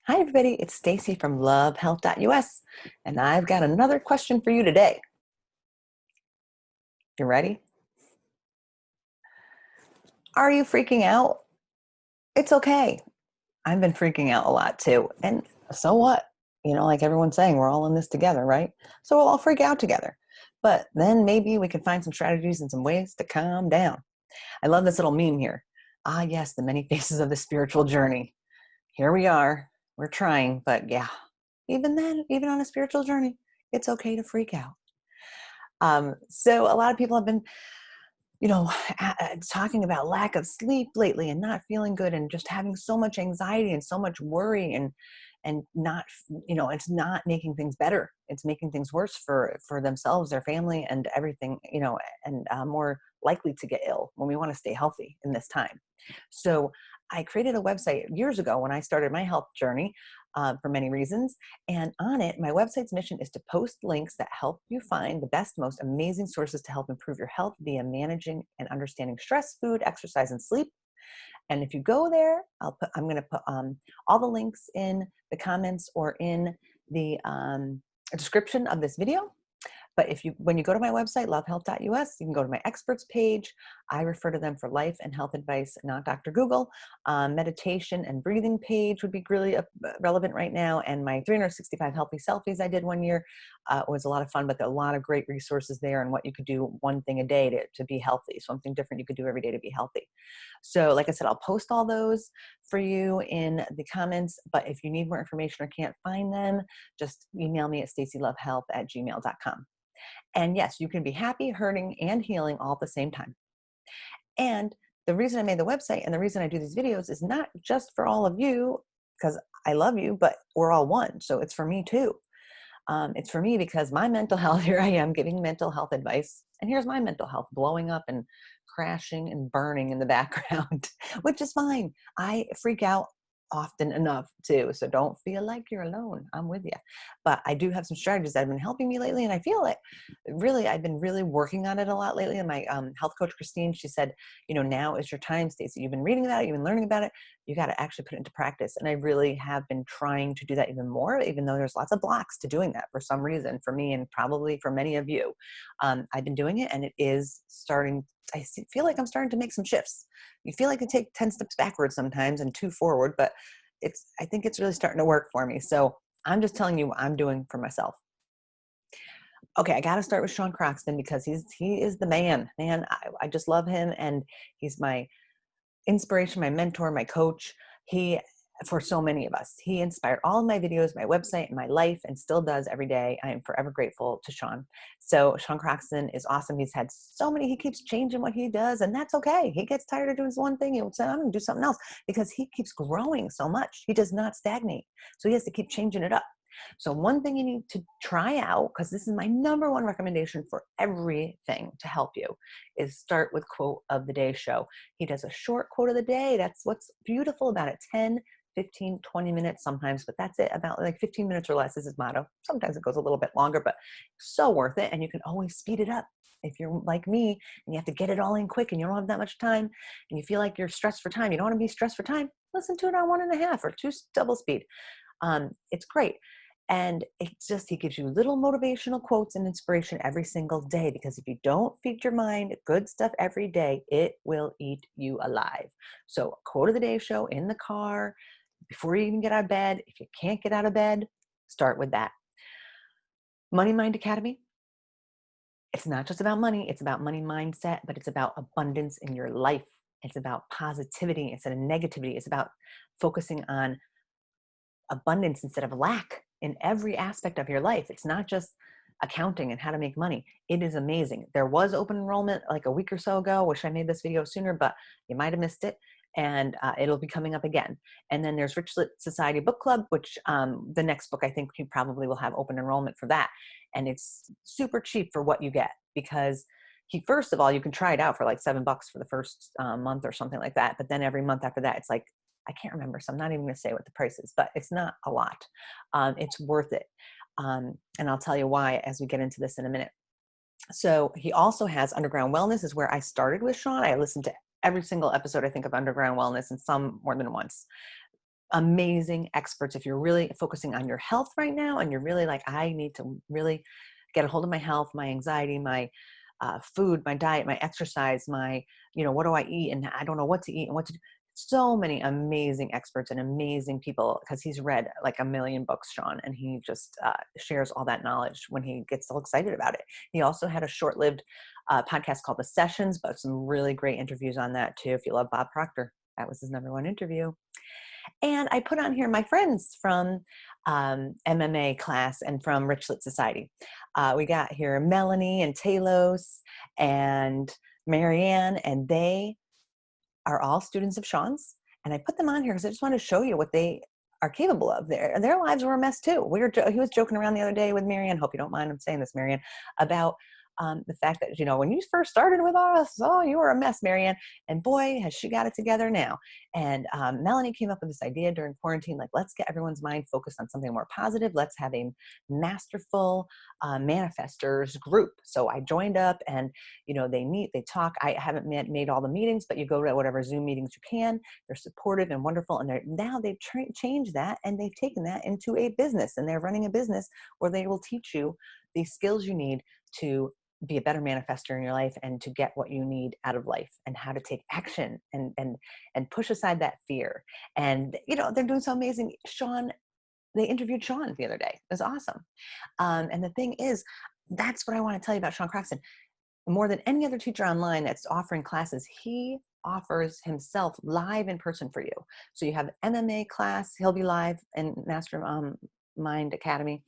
Hi, everybody. It's Stacy from LoveHealth.us, and I've got another question for you today. You ready? Are you freaking out? It's okay. I've been freaking out a lot too. And so what? Like everyone's saying, we're all in this together, right? So we'll all freak out together. But then maybe we can find some strategies and some ways to calm down. I love this little meme here. Ah, yes, the many faces of the spiritual journey. Here we are. We're trying, but yeah, even then, even on a spiritual journey, it's okay to freak out. So a lot of people have been, you know, talking about lack of sleep lately and not feeling good and just having so much anxiety and so much worry and not, it's not making things better. It's making things worse for themselves, their family, and everything, and more likely to get ill when we want to stay healthy in this time. So I created a website years ago when I started my health journey for many reasons. And on it, my website's mission is to post links that help you find the best, most amazing sources to help improve your health via managing and understanding stress, food, exercise, and sleep. And if you go there, I'm going to put all the links in the comments or in the description of this video. But when you go to my website, LoveHealth.us, you can go to my experts page. I refer to them for life and health advice, not Dr. Google. Meditation and breathing page would be really relevant right now. And my 365 healthy selfies I did one year was a lot of fun, but there are a lot of great resources there and what you could do one thing a day to be healthy, something different you could do every day to be healthy. So like I said, I'll post all those for you in the comments, but if you need more information or can't find them, just email me at staceylovehealth@gmail.com. And yes, you can be happy, hurting, and healing all at the same time. And the reason I made the website and the reason I do these videos is not just for all of you, because I love you, but we're all one. So it's for me too. It's for me because my mental health, here I am giving mental health advice. And here's my mental health blowing up and crashing and burning in the background, which is fine. I freak out often enough too. So don't feel like you're alone. I'm with you. But I do have some strategies that have been helping me lately. And I feel like really, I've been really working on it a lot lately. And my health coach, Christine, she said, now is your time, Stacey. You've been reading about it. You've been learning about it. You got to actually put it into practice. And I really have been trying to do that even more, even though there's lots of blocks to doing that for some reason, for me and probably for many of you. I've been doing it and it is starting. Feel like I'm starting to make some shifts. You feel like you take 10 steps backwards sometimes and 2 forward, but I think it's really starting to work for me. So I'm just telling you what I'm doing for myself. Okay, I got to start with Sean Croxton because he is the man. I just love him, and he's my inspiration, my mentor, my coach. For so many of us, he inspired all of my videos, my website, and my life, and still does every day. I am forever grateful to Sean. So Sean Croxton is awesome. He's had he keeps changing what he does, and that's okay. He gets tired of doing one thing. He'll say, I'm going to do something else because he keeps growing so much. He does not stagnate. So he has to keep changing it up. So one thing you need to try out, because this is my number one recommendation for everything to help you, is start with quote of the day show. He does a short quote of the day. That's what's beautiful about it. 10, 15, 20 minutes sometimes, but that's it. About like 15 minutes or less is his motto. Sometimes it goes a little bit longer, but so worth it. And you can always speed it up. If you're like me and you have to get it all in quick and you don't have that much time and you feel like you're stressed for time, you don't want to be stressed for time, listen to it on 1.5 or 2 double speed. It's great. And he gives you little motivational quotes and inspiration every single day, because if you don't feed your mind good stuff every day, it will eat you alive. So quote of the day show in the car, before you even get out of bed. If you can't get out of bed, start with that. Money Mind Academy. It's not just about money. It's about money mindset, but it's about abundance in your life. It's about positivity instead of negativity. It's about focusing on abundance instead of lack in every aspect of your life. It's not just accounting and how to make money. It is amazing. There was open enrollment like a week or so ago. Wish I made this video sooner, but you might have missed it. And it'll be coming up again. And then there's Rich Society Book Club, which the next book, I think you probably will have open enrollment for that. And it's super cheap for what you get, because first of all, you can try it out for like $7 for the first month or something like that. But then every month after that, it's like, I can't remember. So I'm not even going to say what the price is, but it's not a lot. It's worth it. And I'll tell you why as we get into this in a minute. So he also has Underground Wellness, is where I started with Sean. I listened to every single episode, I think, of Underground Wellness, and some more than once. amazing experts. If you're really focusing on your health right now and you're really like, I need to really get a hold of my health, my anxiety, my food, my diet, my exercise, my, what do I eat? And I don't know what to eat and what to do. So many amazing experts and amazing people, because he's read like a million books, Sean, and he just shares all that knowledge when he gets so excited about it. He also had a short-lived podcast called The Sessions, but some really great interviews on that too. If you love Bob Proctor, that was his #1 interview. And I put on here my friends from MMA class and from Richlet Society. We got here Melanie and Talos and Marianne, and they are all students of Sean's. And I put them on here because I just want to show you what they are capable of. Their lives were a mess too. He was joking around the other day with Marianne. Hope you don't mind I'm saying this, Marianne, about the fact that, when you first started with us, oh, you were a mess, Marianne. And boy, has she got it together now. And Melanie came up with this idea during quarantine, like, let's get everyone's mind focused on something more positive. Let's have a masterful manifestors group. So I joined up and, they meet, they talk. I haven't made all the meetings, but you go to whatever Zoom meetings you can. They're supportive and wonderful. And now they've changed that, and they've taken that into a business, and they're running a business where they will teach you the skills you need to be a better manifester in your life and to get what you need out of life, and how to take action and push aside that fear. And, they're doing so amazing. They interviewed Sean the other day. It was awesome. And the thing is, that's what I want to tell you about Sean Croxton. More than any other teacher online that's offering classes, he offers himself live in person for you. So you have MMA class, he'll be live in Mastermind Academy,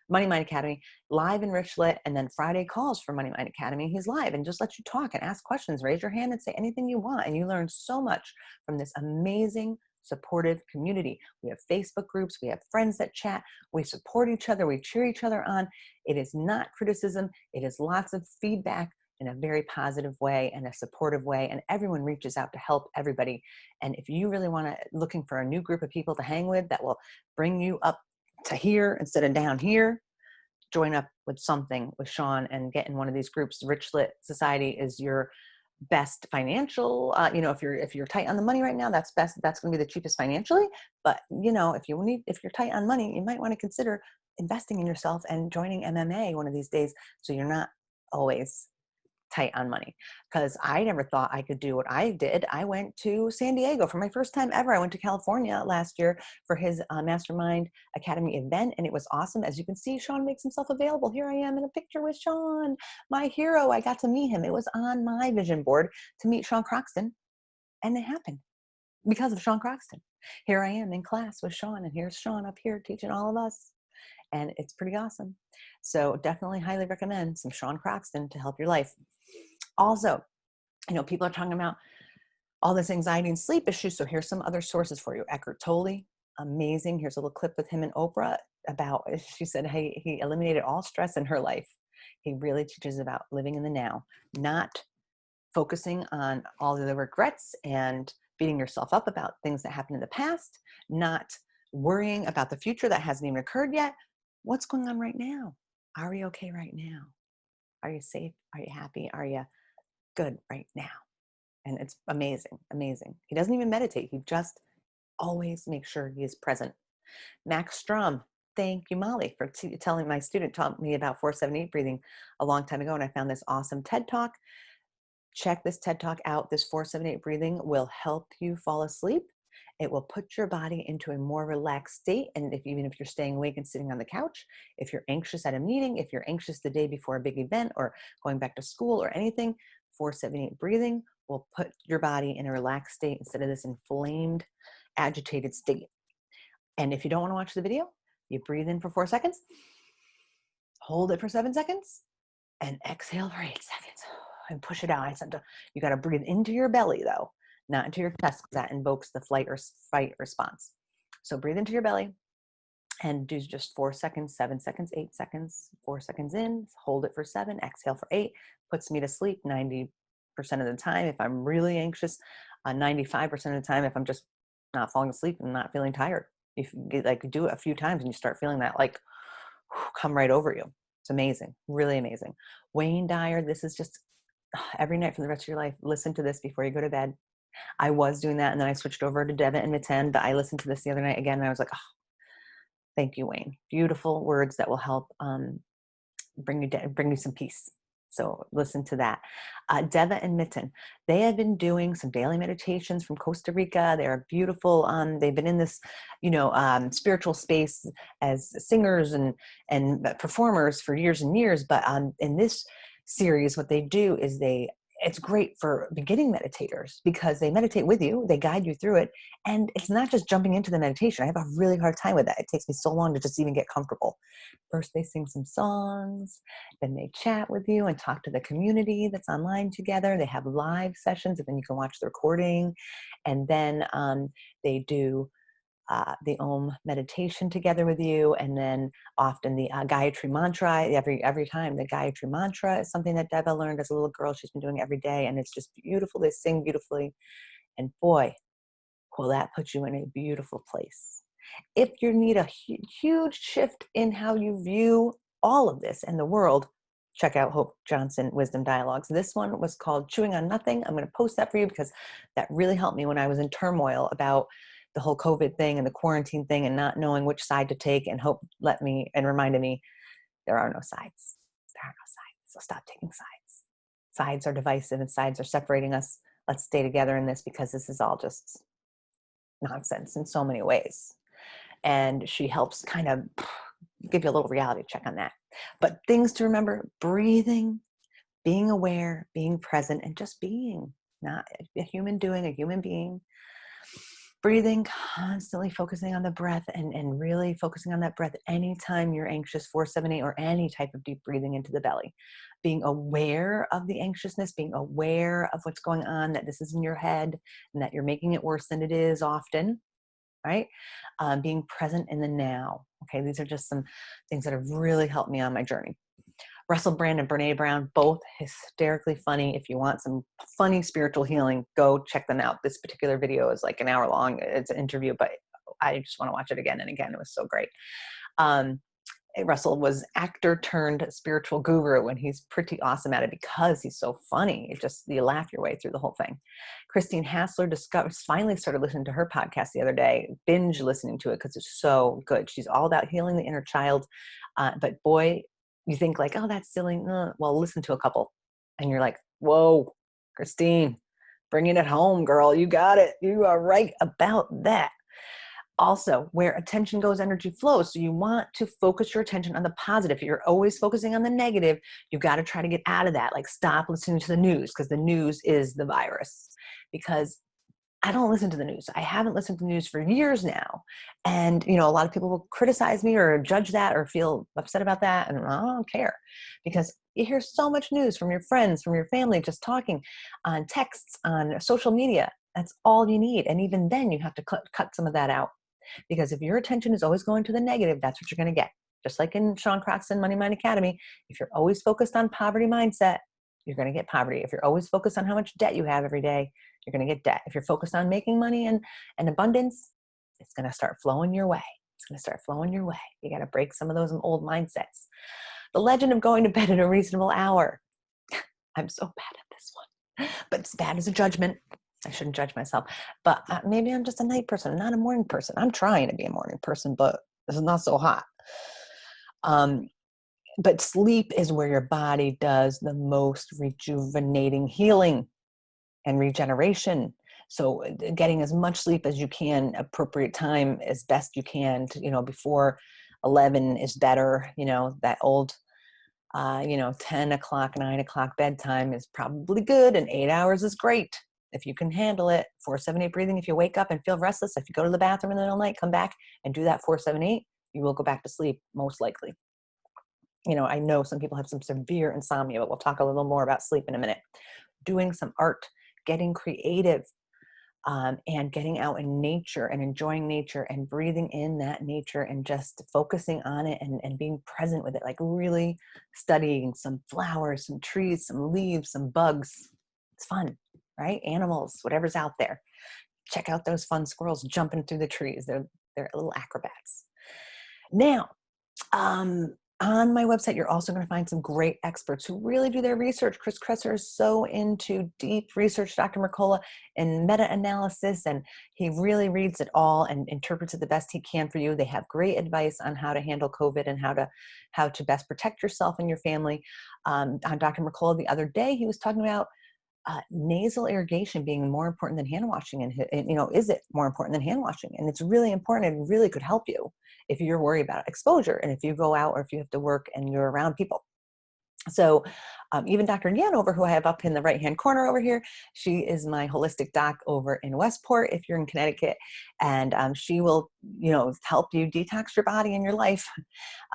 Money Mind Academy, live in Richlet, and then Friday calls for Money Mind Academy. He's live and just lets you talk and ask questions, raise your hand and say anything you want. And you learn so much from this amazing, supportive community. We have Facebook groups, we have friends that chat, we support each other, we cheer each other on. It is not criticism, it is lots of feedback in a very positive way and a supportive way. And everyone reaches out to help everybody. And if you really looking for a new group of people to hang with that will bring you up to here instead of down here, join up with something with Sean and get in one of these groups. Richlet Society is your best financial, if you're tight on the money right now, that's best. That's going to be the cheapest financially. But if you're tight on money, you might want to consider investing in yourself and joining MMA one of these days, so you're not always tight on money. Because I never thought I could do what I did. I went to San Diego for my first time ever. I went to California last year for his Mastermind Academy event, and it was awesome. As you can see, Sean makes himself available. Here I am in a picture with Sean, my hero. I got to meet him. It was on my vision board to meet Sean Croxton, and it happened because of Sean Croxton. Here I am in class with Sean, and here's Sean up here teaching all of us. And it's pretty awesome. So definitely highly recommend some Sean Croxton to help your life. Also, people are talking about all this anxiety and sleep issues. So here's some other sources for you. Eckhart Tolle, amazing. Here's a little clip with him and Oprah about, she said, hey, he eliminated all stress in her life. He really teaches about living in the now, not focusing on all of the regrets and beating yourself up about things that happened in the past, not worrying about the future that hasn't even occurred yet. What's going on right now? Are you okay right now? Are you safe? Are you happy? Are you good right now? And it's amazing, amazing. He doesn't even meditate. He just always makes sure he is present. Max Strom, thank you, Molly, for telling my student, taught me about 478 breathing a long time ago. And I found this awesome TED Talk. Check this TED Talk out. This 478 breathing will help you fall asleep. It will put your body into a more relaxed state. And even if you're staying awake and sitting on the couch, if you're anxious at a meeting, if you're anxious the day before a big event or going back to school or anything, 478 breathing will put your body in a relaxed state instead of this inflamed, agitated state. And if you don't want to watch the video, you breathe in for 4 seconds, hold it for 7 seconds, and exhale for 8 seconds and push it out. You got to breathe into your belly though, not into your chest, because that invokes the flight or fight response. So breathe into your belly and do just 4 seconds, 7 seconds, 8 seconds, 4 seconds in, hold it for 7, exhale for 8, puts me to sleep 90% of the time. If I'm really anxious, 95% of the time, if I'm just not falling asleep and not feeling tired. If you do it a few times and you start feeling that come right over you. It's amazing, really amazing. Wayne Dyer, this is just every night for the rest of your life. Listen to this before you go to bed. I was doing that, and then I switched over to Deva and Miten, but I listened to this the other night again, and I was like, oh, thank you, Wayne. Beautiful words that will help bring you some peace. So listen to that. Deva and Mitten, they have been doing some daily meditations from Costa Rica. They're beautiful. They've been in this, spiritual space as singers and performers for years and years. But in this series, what they do is it's great for beginning meditators because they meditate with you, they guide you through it, and it's not just jumping into the meditation. I have a really hard time with that. It takes me so long to just even get comfortable. First, they sing some songs, then they chat with you and talk to the community that's online together. They have live sessions, and then you can watch the recording. And then they do the Om meditation together with you, and then often the Gayatri mantra. Every time the Gayatri mantra is something that Deva learned as a little girl. She's been doing every day, and it's just beautiful. They sing beautifully, and boy, will that put you in a beautiful place. If you need a huge shift in how you view all of this and the world, check out Hope Johnson Wisdom Dialogues. This one was called Chewing on Nothing. I'm going to post that for you because that really helped me when I was in turmoil about the whole COVID thing and the quarantine thing and not knowing which side to take. And Hope reminded me, there are no sides. There are no sides. So stop taking sides. Sides are divisive and sides are separating us. Let's stay together in this because this is all just nonsense in so many ways. And she helps kind of give you a little reality check on that. But things to remember: breathing, being aware, being present, and just being, not a human doing, a human being. Breathing, constantly focusing on the breath and really focusing on that breath anytime you're anxious, 478, or any type of deep breathing into the belly. Being aware of the anxiousness, being aware of what's going on, that this is in your head and that you're making it worse than it is often, right? Being present in the now. Okay, these are just some things that have really helped me on my journey. Russell Brand and Brene Brown, both hysterically funny. If you want some funny spiritual healing, go check them out. This particular video is like an hour long. It's an interview, but I just want to watch it again and again. It was so great. Russell was actor turned spiritual guru, and he's pretty awesome at it because he's so funny. You laugh your way through the whole thing. Christine Hassler finally started listening to her podcast the other day, binge listening to it because it's so good. She's all about healing the inner child. But boy, you think like, oh, that's silly. Well, listen to a couple and you're like, whoa, Christine, bringing it home, girl. You got it. You are right about that. Also, where attention goes, energy flows. So you want to focus your attention on the positive. If you're always focusing on the negative, you've got to try to get out of that. Like, stop listening to the news, because the news is the virus. Because I don't listen to the news. I haven't listened to the news for years now. And, a lot of people will criticize me or judge that or feel upset about that. And I don't care, because you hear so much news from your friends, from your family, just talking on texts, on social media. That's all you need. And even then you have to cut some of that out. Because if your attention is always going to the negative, that's what you're going to get. Just like in Sean Croxton Money Mind Academy, if you're always focused on poverty mindset, you're going to get poverty. If you're always focused on how much debt you have every day, you're going to get debt. If you're focused on making money and abundance, it's going to start flowing your way. It's going to start flowing your way. You got to break some of those old mindsets. The legend of going to bed at a reasonable hour. I'm so bad at this one, but it's bad as a judgment. I shouldn't judge myself, but maybe I'm just a night person. I'm not a morning person. I'm trying to be a morning person, but this is not so hot. But sleep is where your body does the most rejuvenating healing and regeneration. So getting as much sleep as you can, appropriate time as best you can, before 11 is better. That old, 10 o'clock, 9 o'clock bedtime is probably good, and 8 hours is great. If you can handle it. 478 breathing. If you wake up and feel restless, if you go to the bathroom in the middle of the night, come back and do that 478, you will go back to sleep, most likely. I know some people have some severe insomnia, but we'll talk a little more about sleep in a minute. Doing some art, getting creative, and getting out in nature and enjoying nature and breathing in that nature and just focusing on it and being present with it, like really studying some flowers, some trees, some leaves, some bugs. It's fun, right? Animals, whatever's out there. Check out those fun squirrels jumping through the trees. They're little acrobats. Now, On my website, you're also going to find some great experts who really do their research. Chris Kresser is so into deep research, Dr. Mercola, and meta-analysis, and he really reads it all and interprets it the best he can for you. They have great advice on how to handle COVID and how to best protect yourself and your family. On Dr. Mercola the other day, he was talking about nasal irrigation being more important than hand washing, and is it more important than hand washing? And it's really important and really could help you if you're worried about exposure and if you go out or if you have to work and you're around people. So even Dr. Yanover, who I have up in the right-hand corner over here, she is my holistic doc over in Westport, if you're in Connecticut, and she will, help you detox your body and your life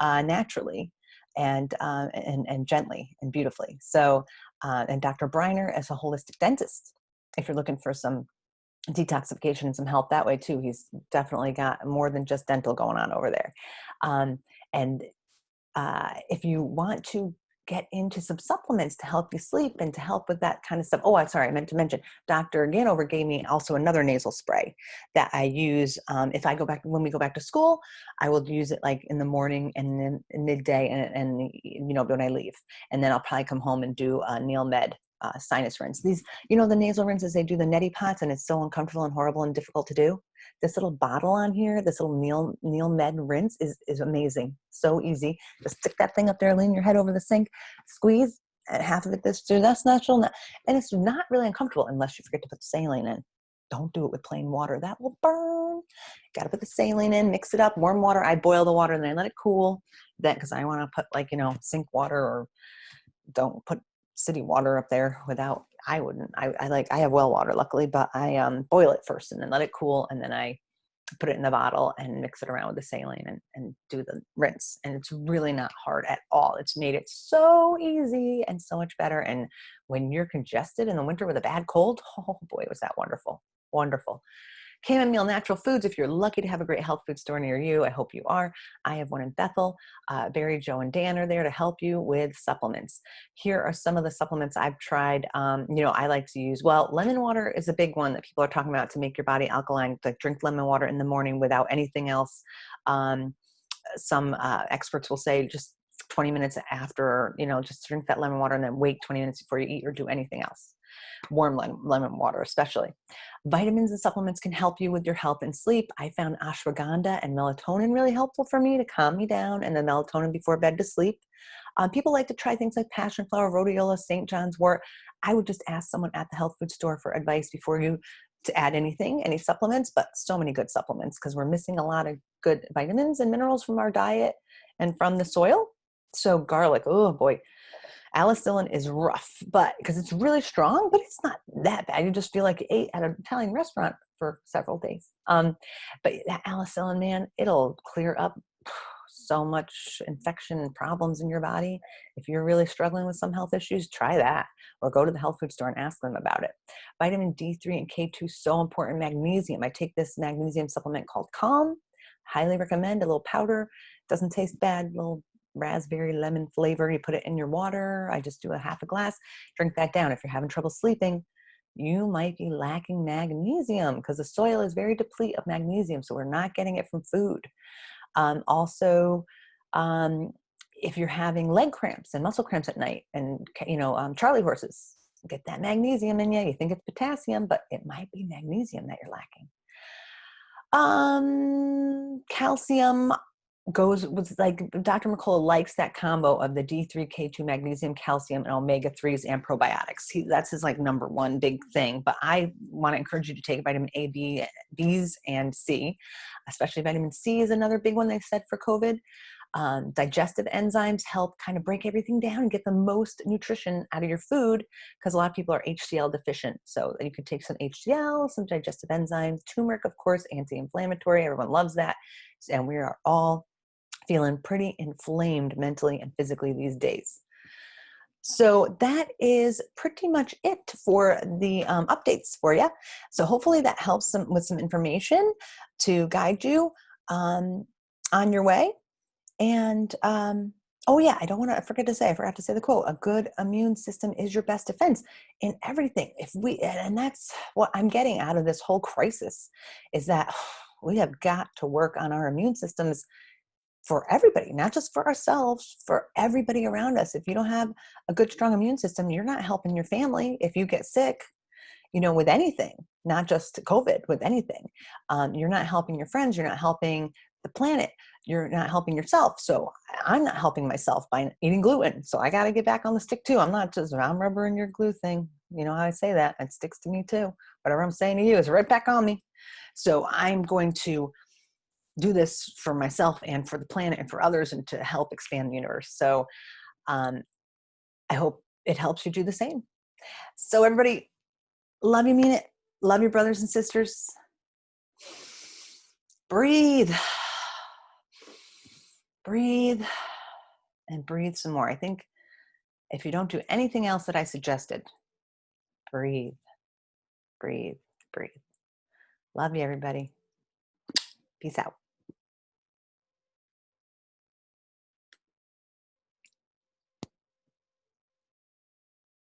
naturally and gently and beautifully. So, and Dr. Briner is a holistic dentist. If you're looking for some detoxification and some help that way too, he's definitely got more than just dental going on over there. And if you want to get into some supplements to help you sleep and to help with that kind of stuff. Oh, I'm sorry, I meant to mention, Dr. Ganover gave me also another nasal spray that I use. If I go back, when we go back to school, I will use it like in the morning and then midday and when I leave. And then I'll probably come home and do a Neil Med sinus rinse. These, the nasal rinses, they do the neti pots and it's so uncomfortable and horrible and difficult to do. This little bottle on here, this little Neil Med rinse is amazing. So easy. Just stick that thing up there, lean your head over the sink, squeeze, and half of it this through. That's natural. And it's not really uncomfortable unless you forget to put saline in. Don't do it with plain water. That will burn. Got to put the saline in, mix it up, warm water. I boil the water and then I let it cool. Then, because I want to put sink water, or don't put city water up there without, I wouldn't. I have well water luckily, but I boil it first and then let it cool, and then I put it in the bottle and mix it around with the saline and do the rinse. And it's really not hard at all. It's made it so easy and so much better. And when you're congested in the winter with a bad cold, oh boy, was that wonderful. Wonderful. Chamomile Natural Foods, if you're lucky to have a great health food store near you, I hope you are. I have one in Bethel. Barry, Joe, and Dan are there to help you with supplements. Here are some of the supplements I've tried. I like to use, lemon water is a big one that people are talking about to make your body alkaline. Like drink lemon water in the morning without anything else. Some experts will say just 20 minutes after, just drink that lemon water and then wait 20 minutes before you eat or do anything else. Warm lemon water especially. Vitamins and supplements can help you with your health and sleep. I found ashwagandha and melatonin really helpful for me to calm me down, and the melatonin before bed to sleep. People like to try things like passion flower, rhodiola, St. John's wort. I would just ask someone at the health food store for advice before you to add any supplements, but so many good supplements because we're missing a lot of good vitamins and minerals from our diet and from the soil. So garlic, oh boy. Alicillin is rough, but because it's really strong, but it's not that bad. You just feel like you ate at an Italian restaurant for several days. But that alicillin, man, it'll clear up so much infection and problems in your body. If you're really struggling with some health issues, try that, or go to the health food store and ask them about it. Vitamin D3 and K2, so important. Magnesium. I take this magnesium supplement called Calm. Highly recommend. A little powder. Doesn't taste bad. Little raspberry lemon flavor. You put it in your water. I just do a half a glass. Drink that down. If you're having trouble sleeping, you might be lacking magnesium because the soil is very deplete of magnesium. So we're not getting it from food. Also, if you're having leg cramps and muscle cramps at night and, Charlie horses, get that magnesium in you. You think it's potassium, but it might be magnesium that you're lacking. Calcium goes with, like, Dr. McCullough likes that combo of the D3, K2, magnesium, calcium, and omega-3s and probiotics. That's his number one big thing. But I want to encourage you to take vitamin A, B, Bs, and C. Especially vitamin C is another big one they said for COVID. Digestive enzymes help kind of break everything down and get the most nutrition out of your food because a lot of people are HCl deficient. So you could take some HCl, some digestive enzymes, turmeric, of course, anti-inflammatory. Everyone loves that. And we are all feeling pretty inflamed mentally and physically these days. So that is pretty much it for the updates for you. So hopefully that helps with some information to guide you on your way. And oh yeah, I forgot to say the quote: a good immune system is your best defense in everything. And that's what I'm getting out of this whole crisis, is that we have got to work on our immune systems for everybody, not just for ourselves, for everybody around us. If you don't have a good, strong immune system, you're not helping your family. If you get sick, with anything, not just COVID, with anything, you're not helping your friends. You're not helping the planet. You're not helping yourself. So I'm not helping myself by eating gluten. So I got to get back on the stick too. I'm not just round rubber in your glue thing. You know how I say that? It sticks to me too. Whatever I'm saying to you is right back on me. So I'm going to do this for myself and for the planet and for others, and to help expand the universe. So I hope it helps you do the same. So everybody, love you, mean it. Love your brothers and sisters. Breathe. Breathe. And breathe some more. I think if you don't do anything else that I suggested, breathe, breathe, breathe. Love you, everybody. Peace out.